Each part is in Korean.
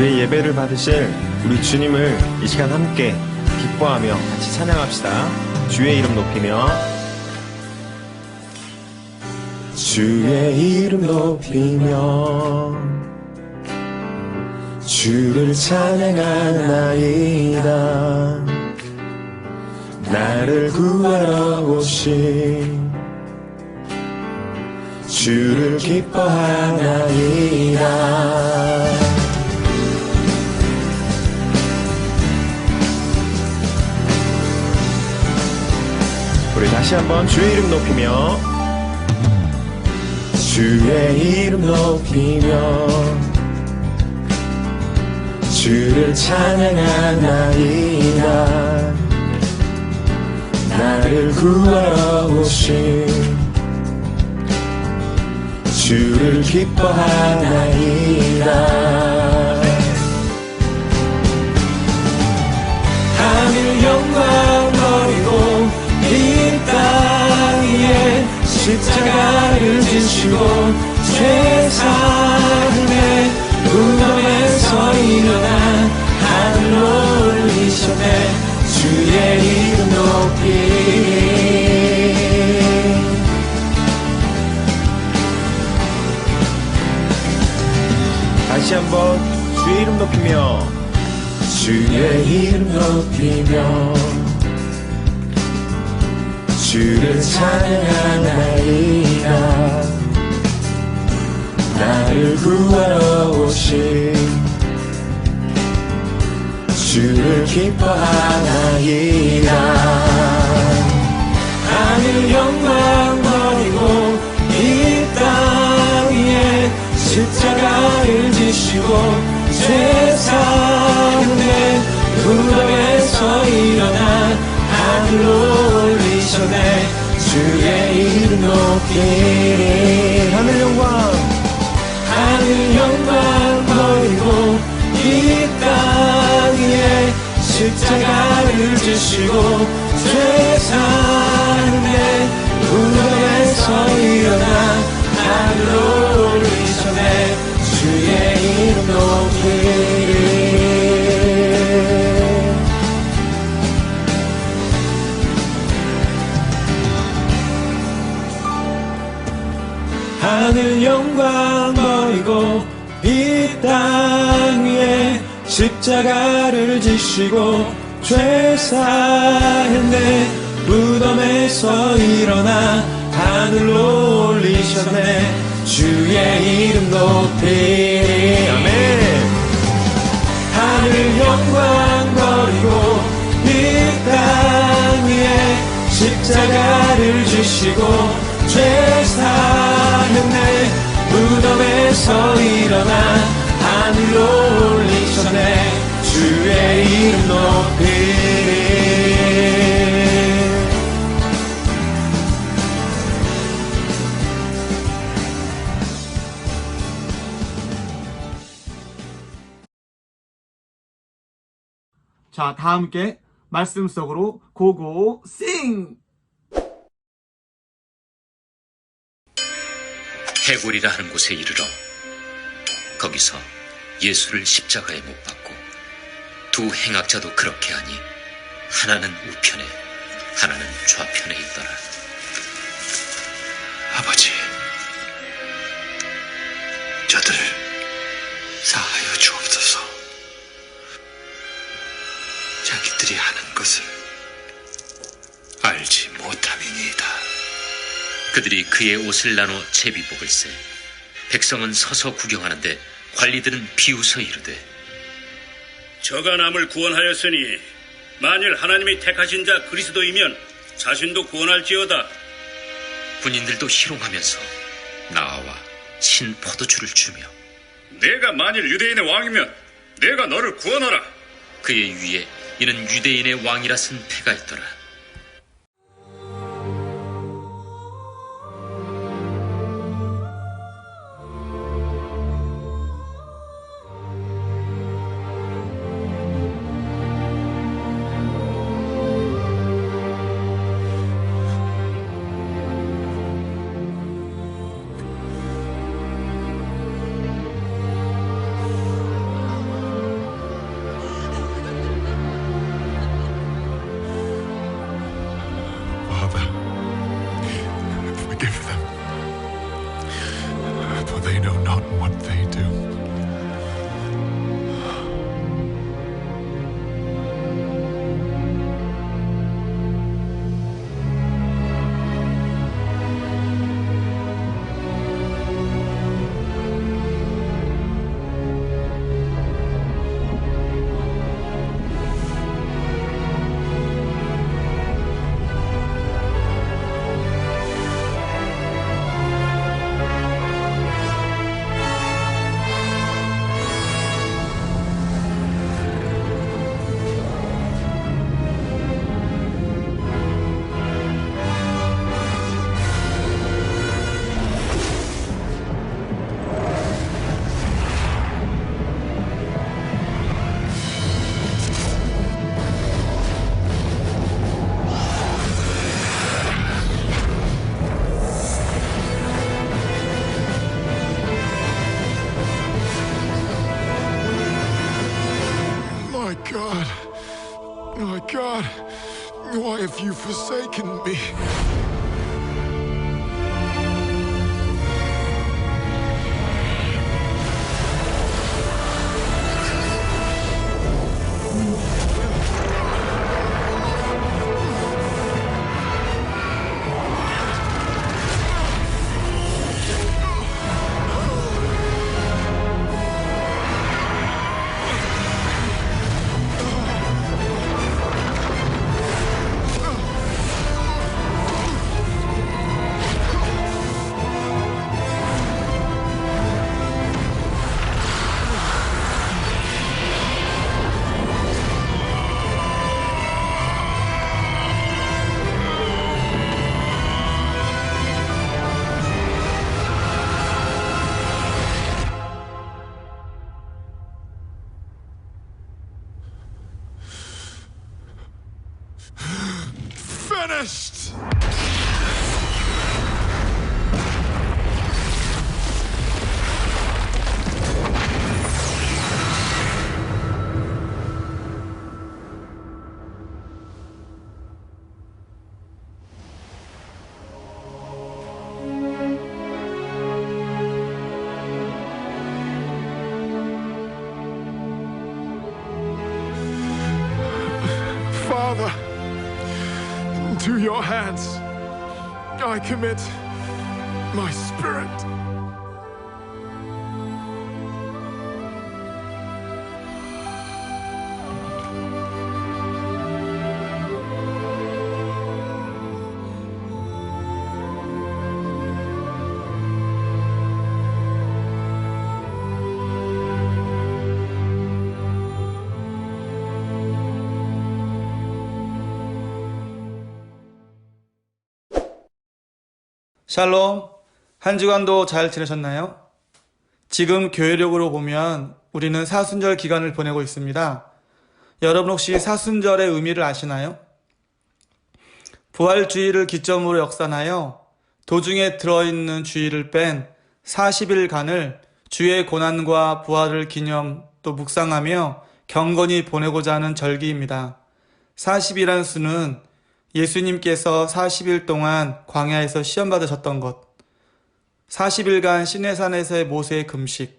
우리의 예배를 받으실 우리 주님을 이 시간 함께 기뻐하며 같이 찬양합시다. 주의 이름 높이며 주의 이름 높이며 주를 찬양하나이다. 나를 구하러 오신 주를 기뻐하나이다. 우리 다시 한번 주의 이름 높이며 주의 이름 높이며 주를 찬양하나이다. 나를 구하러 오신 주를 기뻐하나이다. 하늘 영광 버리고 이 땅 위에 십자가를 지시고 죄사함의 무덤에서 일어나 하늘로 올리셨네. 주의 이름 높이 다시 한번 주의 이름 높이며 주의 이름 높이며 주를 찬양하나이다. 나를 구하러 오신 주를 기뻐하나이다. 하늘 영광 버리고 이 땅 위에 십자가를 지시고 죄사함의 무덤에서 일어나 하늘로 올리셨네. 주의 이름 높이 하늘 영광 버리고 이 땅 위에 십자가를 지시고 죄사함의 무덤에서 일어나 하늘로 올리셨네. 주의 이름 높이 하늘 영광 버리고 이 땅 위에 십자가를 지시고 죄사했네. 무덤에서 일어나 하늘로 올리셨네. 주의 이름 높이 아멘. 하늘 영광 버리고 이 땅 위에 십자가를 지시고 죄사했네. 무덤에서 일어나 하늘로 올리셨네. 주의 이름 높이 자, 다 함께 말씀 속으로 고고 싱! 해골이라 하는 곳에 이르러 거기서 예수를 십자가에 못 박고 두 행악자도 그렇게 하니 하나는 우편에 하나는 좌편에 있더라. 아버지, 저들을 사하여 주옵소서. 자기들이 하는 것을 알지 못함이니이다. 그들이 그의 옷을 나눠 제비 뽑을세. 백성은 서서 구경하는데 관리들은 비웃어 이르되 저가 남을 구원하였으니 만일 하나님이 택하신 자 그리스도이면 자신도 구원할지어다. 군인들도 희롱하면서 나와 신 포도주를 주며 내가 만일 유대인의 왕이면 내가 너를 구원하라. 그의 위에 이는 유대인의 왕이라 쓴 패가 있더라. Father, forgive them, for they know not what they do. My God, my God, why have you forsaken me? Finished! Father, to your hands I commit my spirit. 샬롬, 한 주간도 잘 지내셨나요? 지금 교회력으로 보면 우리는 사순절 기간을 보내고 있습니다. 여러분 혹시 사순절의 의미를 아시나요? 부활주의를 기점으로 역산하여 도중에 들어있는 주의를 뺀 40일간을 주의 고난과 부활을 기념 또 묵상하며 경건히 보내고자 하는 절기입니다. 40이란 수는 예수님께서 40일 동안 광야에서 시험 받으셨던 것, 40일간 시내산에서의 모세의 금식,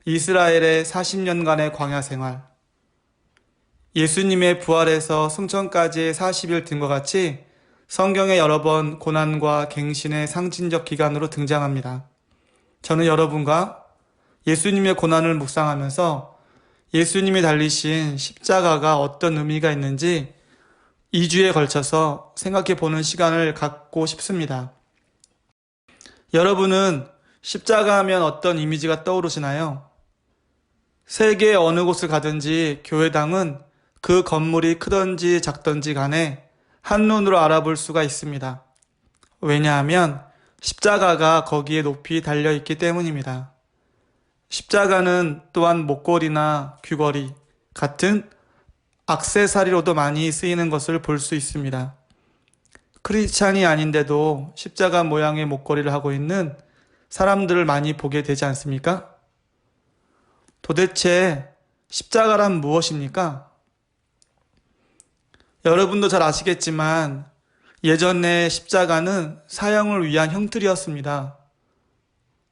이스라엘의 40년간의 광야 생활, 예수님의 부활에서 승천까지의 40일 등과 같이 성경에 여러 번 고난과 갱신의 상징적 기간으로 등장합니다. 저는 여러분과 예수님의 고난을 묵상하면서 예수님이 달리신 십자가가 어떤 의미가 있는지 2주에 걸쳐서 생각해 보는 시간을 갖고 싶습니다. 여러분은 십자가 하면 어떤 이미지가 떠오르시나요? 세계 어느 곳을 가든지 교회당은 그 건물이 크든지 작든지 간에 한눈으로 알아볼 수가 있습니다. 왜냐하면 십자가가 거기에 높이 달려있기 때문입니다. 십자가는 또한 목걸이나 귀걸이 같은 액세서리로도 많이 쓰이는 것을 볼 수 있습니다. 크리스찬이 아닌데도 십자가 모양의 목걸이를 하고 있는 사람들을 많이 보게 되지 않습니까? 도대체 십자가란 무엇입니까? 여러분도 잘 아시겠지만 예전에 십자가는 사형을 위한 형틀이었습니다.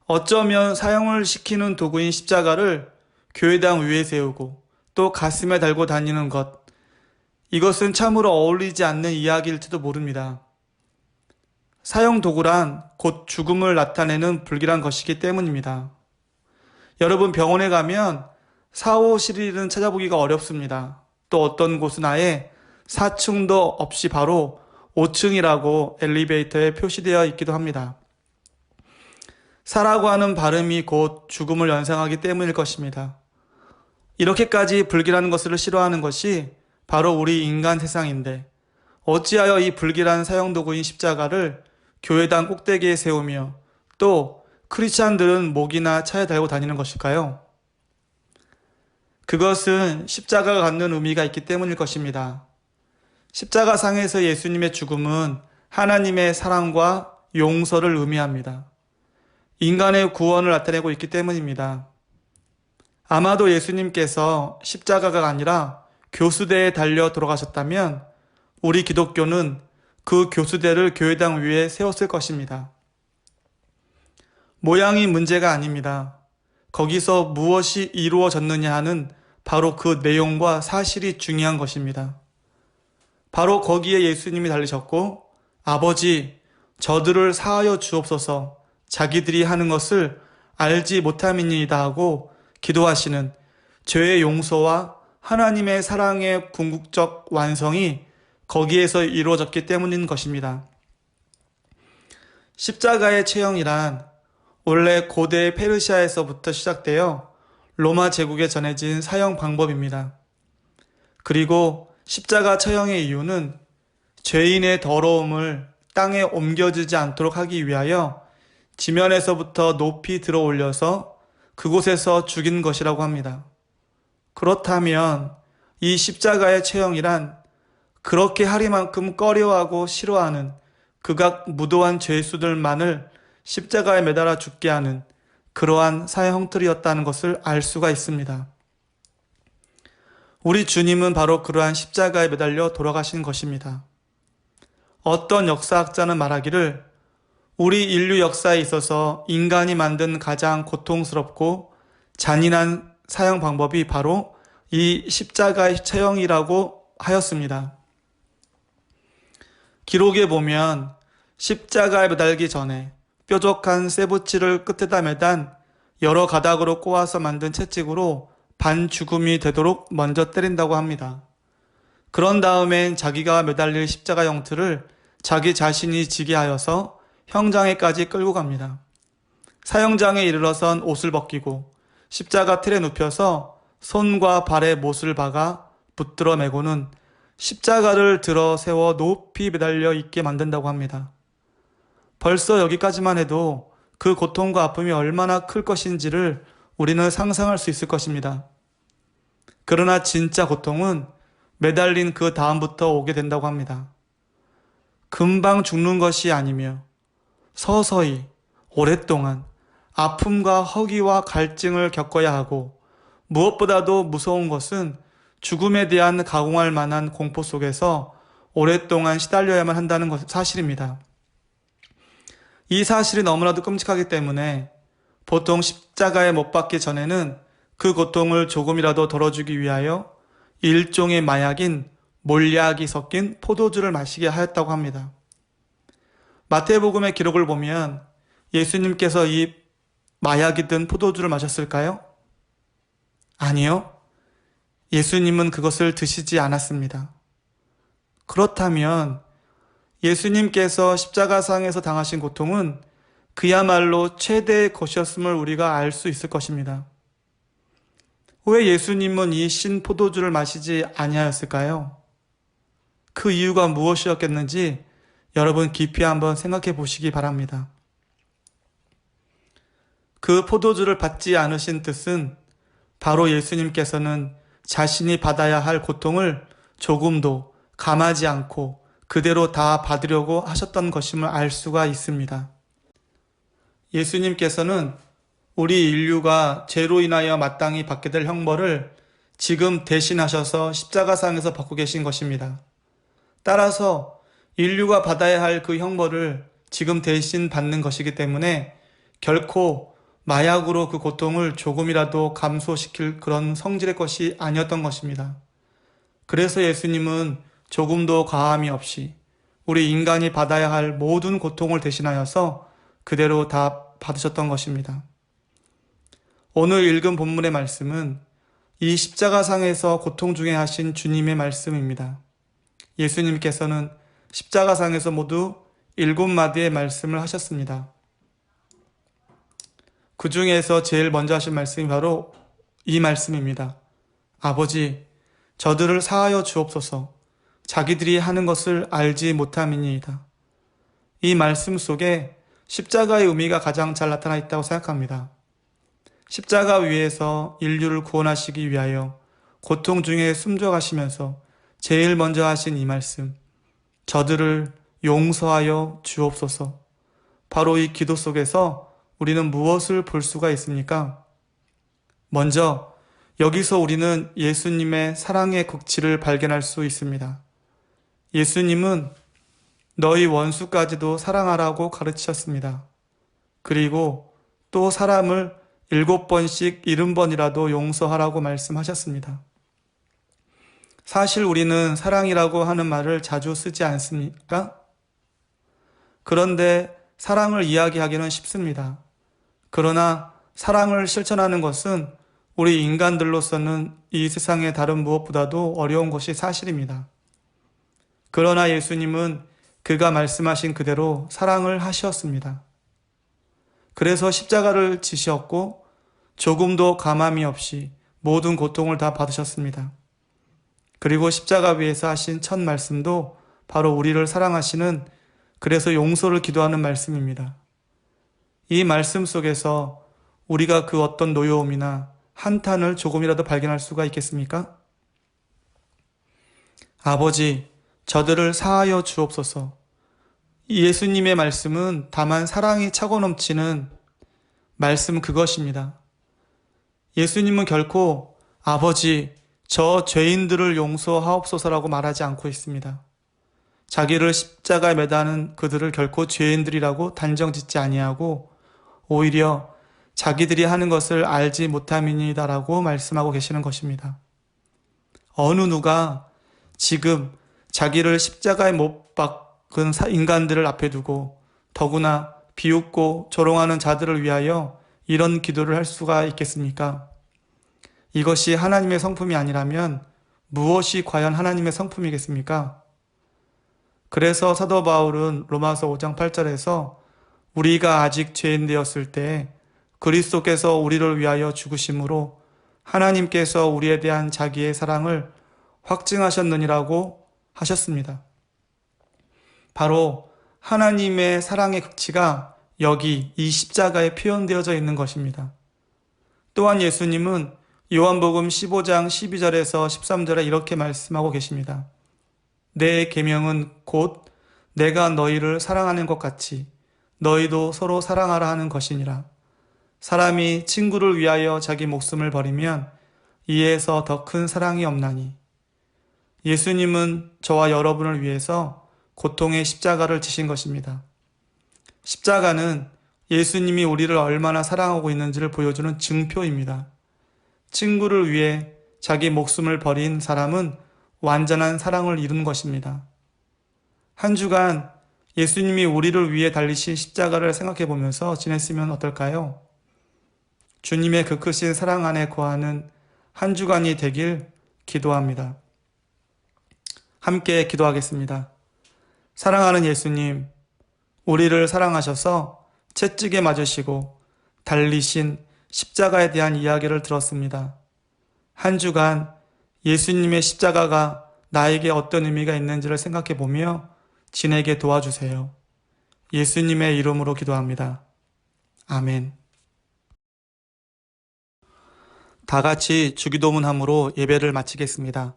어쩌면 사형을 시키는 도구인 십자가를 교회당 위에 세우고 또 가슴에 달고 다니는 것, 이것은 참으로 어울리지 않는 이야기일지도 모릅니다. 사형 도구란 곧 죽음을 나타내는 불길한 것이기 때문입니다. 여러분, 병원에 가면 4, 5실일은 찾아보기가 어렵습니다. 또 어떤 곳은 아예 4층도 없이 바로 5층이라고 엘리베이터에 표시되어 있기도 합니다. 사라고 하는 발음이 곧 죽음을 연상하기 때문일 것입니다. 이렇게까지 불길한 것을 싫어하는 것이 바로 우리 인간 세상인데, 어찌하여 이 불길한 사형도구인 십자가를 교회당 꼭대기에 세우며 또 크리스찬들은 목이나 차에 달고 다니는 것일까요? 그것은 십자가가 갖는 의미가 있기 때문일 것입니다. 십자가상에서 예수님의 죽음은 하나님의 사랑과 용서를 의미합니다. 인간의 구원을 나타내고 있기 때문입니다. 아마도 예수님께서 십자가가 아니라 교수대에 달려 돌아가셨다면 우리 기독교는 그 교수대를 교회당 위에 세웠을 것입니다. 모양이 문제가 아닙니다. 거기서 무엇이 이루어졌느냐 하는 바로 그 내용과 사실이 중요한 것입니다. 바로 거기에 예수님이 달리셨고, 아버지, 저들을 사하여 주옵소서, 자기들이 하는 것을 알지 못함이니이다 하고 기도하시는 죄의 용서와 하나님의 사랑의 궁극적 완성이 거기에서 이루어졌기 때문인 것입니다. 십자가의 체형이란 원래 고대 페르시아에서부터 시작되어 로마 제국에 전해진 사형 방법입니다. 그리고 십자가 처형의 이유는 죄인의 더러움을 땅에 옮겨지지 않도록 하기 위하여 지면에서부터 높이 들어 올려서 그곳에서 죽인 것이라고 합니다. 그렇다면 이 십자가의 처형이란 그렇게 하리만큼 꺼려하고 싫어하는 극악 무도한 죄수들만을 십자가에 매달아 죽게 하는 그러한 사형 형틀이었다는 것을 알 수가 있습니다. 우리 주님은 바로 그러한 십자가에 매달려 돌아가신 것입니다. 어떤 역사학자는 말하기를 우리 인류 역사에 있어서 인간이 만든 가장 고통스럽고 잔인한 사형 방법이 바로 이 십자가의 처형이라고 하였습니다. 기록에 보면 십자가에 매달기 전에 뾰족한 쇠붙이를 끝에다 매단 여러 가닥으로 꼬아서 만든 채찍으로 반죽음이 되도록 먼저 때린다고 합니다. 그런 다음엔 자기가 매달릴 십자가 형틀을 자기 자신이 지게 하여서 형장에까지 끌고 갑니다. 사형장에 이르러선 옷을 벗기고 십자가 틀에 눕혀서 손과 발에 못을 박아 붙들어 매고는 십자가를 들어 세워 높이 매달려 있게 만든다고 합니다. 벌써 여기까지만 해도 그 고통과 아픔이 얼마나 클 것인지를 우리는 상상할 수 있을 것입니다. 그러나 진짜 고통은 매달린 그 다음부터 오게 된다고 합니다. 금방 죽는 것이 아니며 서서히 오랫동안 아픔과 허기와 갈증을 겪어야 하고, 무엇보다도 무서운 것은 죽음에 대한 가공할 만한 공포 속에서 오랫동안 시달려야만 한다는 사실입니다. 이 사실이 너무나도 끔찍하기 때문에 보통 십자가에 못 박기 전에는 그 고통을 조금이라도 덜어주기 위하여 일종의 마약인 몰약이 섞인 포도주를 마시게 하였다고 합니다. 마태복음의 기록을 보면 예수님께서 이 마약이 든 포도주를 마셨을까요? 아니요. 예수님은 그것을 드시지 않았습니다. 그렇다면 예수님께서 십자가상에서 당하신 고통은 그야말로 최대의 것이었음을 우리가 알 수 있을 것입니다. 왜 예수님은 이 신 포도주를 마시지 아니하였을까요? 그 이유가 무엇이었겠는지 여러분 깊이 한번 생각해 보시기 바랍니다. 그 포도주를 받지 않으신 뜻은 바로 예수님께서는 자신이 받아야 할 고통을 조금도 감하지 않고 그대로 다 받으려고 하셨던 것임을 알 수가 있습니다. 예수님께서는 우리 인류가 죄로 인하여 마땅히 받게 될 형벌을 지금 대신하셔서 십자가상에서 받고 계신 것입니다. 따라서 인류가 받아야 할 그 형벌을 지금 대신 받는 것이기 때문에 결코 마약으로 그 고통을 조금이라도 감소시킬 그런 성질의 것이 아니었던 것입니다. 그래서 예수님은 조금도 과함이 없이 우리 인간이 받아야 할 모든 고통을 대신하여서 그대로 다 받으셨던 것입니다. 오늘 읽은 본문의 말씀은 이 십자가상에서 고통 중에 하신 주님의 말씀입니다. 예수님께서는 십자가상에서 모두 7마디의 말씀을 하셨습니다. 그 중에서 제일 먼저 하신 말씀이 바로 이 말씀입니다. 아버지, 저들을 사하여 주옵소서. 자기들이 하는 것을 알지 못함이니이다. 이 말씀 속에 십자가의 의미가 가장 잘 나타나 있다고 생각합니다. 십자가 위에서 인류를 구원하시기 위하여 고통 중에 숨져가시면서 제일 먼저 하신 이 말씀, 저들을 용서하여 주옵소서. 바로 이 기도 속에서 우리는 무엇을 볼 수가 있습니까? 먼저 여기서 우리는 예수님의 사랑의 극치를 발견할 수 있습니다. 예수님은 너희 원수까지도 사랑하라고 가르치셨습니다. 그리고 또 사람을 7번씩 70번이라도 용서하라고 말씀하셨습니다. 사실 우리는 사랑이라고 하는 말을 자주 쓰지 않습니까? 그런데 사랑을 이야기하기는 쉽습니다. 그러나 사랑을 실천하는 것은 우리 인간들로서는 이 세상의 다른 무엇보다도 어려운 것이 사실입니다. 그러나 예수님은 그가 말씀하신 그대로 사랑을 하셨습니다. 그래서 십자가를 지셨고 조금도 가망이 없이 모든 고통을 다 받으셨습니다. 그리고 십자가 위에서 하신 첫 말씀도 바로 우리를 사랑하시는, 그래서 용서를 기도하는 말씀입니다. 이 말씀 속에서 우리가 그 어떤 노여움이나 한탄을 조금이라도 발견할 수가 있겠습니까? 아버지, 저들을 사하여 주옵소서. 예수님의 말씀은 다만 사랑이 차고 넘치는 말씀 그것입니다. 예수님은 결코 아버지, 저 죄인들을 용서하옵소서라고 말하지 않고 있습니다. 자기를 십자가에 매다는 그들을 결코 죄인들이라고 단정 짓지 아니하고 오히려 자기들이 하는 것을 알지 못함이니다라고 말씀하고 계시는 것입니다. 어느 누가 지금 자기를 십자가에 못 박은 인간들을 앞에 두고 더구나 비웃고 조롱하는 자들을 위하여 이런 기도를 할 수가 있겠습니까? 이것이 하나님의 성품이 아니라면 무엇이 과연 하나님의 성품이겠습니까? 그래서 사도 바울은 로마서 5장 8절에서 우리가 아직 죄인 되었을 때 그리스도께서 우리를 위하여 죽으심으로 하나님께서 우리에 대한 자기의 사랑을 확증하셨느니라고 하셨습니다. 바로 하나님의 사랑의 극치가 여기 이 십자가에 표현되어져 있는 것입니다. 또한 예수님은 요한복음 15장 12절에서 13절에 이렇게 말씀하고 계십니다. 내 계명은 곧 내가 너희를 사랑하는 것 같이 너희도 서로 사랑하라 하는 것이니라. 사람이 친구를 위하여 자기 목숨을 버리면 이에서 더 큰 사랑이 없나니. 예수님은 저와 여러분을 위해서 고통의 십자가를 지신 것입니다. 십자가는 예수님이 우리를 얼마나 사랑하고 있는지를 보여주는 증표입니다. 친구를 위해 자기 목숨을 버린 사람은 완전한 사랑을 이룬 것입니다. 한 주간 예수님이 우리를 위해 달리신 십자가를 생각해 보면서 지냈으면 어떨까요? 주님의 그 크신 사랑 안에 거하는 한 주간이 되길 기도합니다. 함께 기도하겠습니다. 사랑하는 예수님, 우리를 사랑하셔서 채찍에 맞으시고 달리신 십자가에 대한 이야기를 들었습니다. 한 주간 예수님의 십자가가 나에게 어떤 의미가 있는지를 생각해 보며 지내게 도와주세요. 예수님의 이름으로 기도합니다. 아멘. 다 같이 주기도문함으로 예배를 마치겠습니다.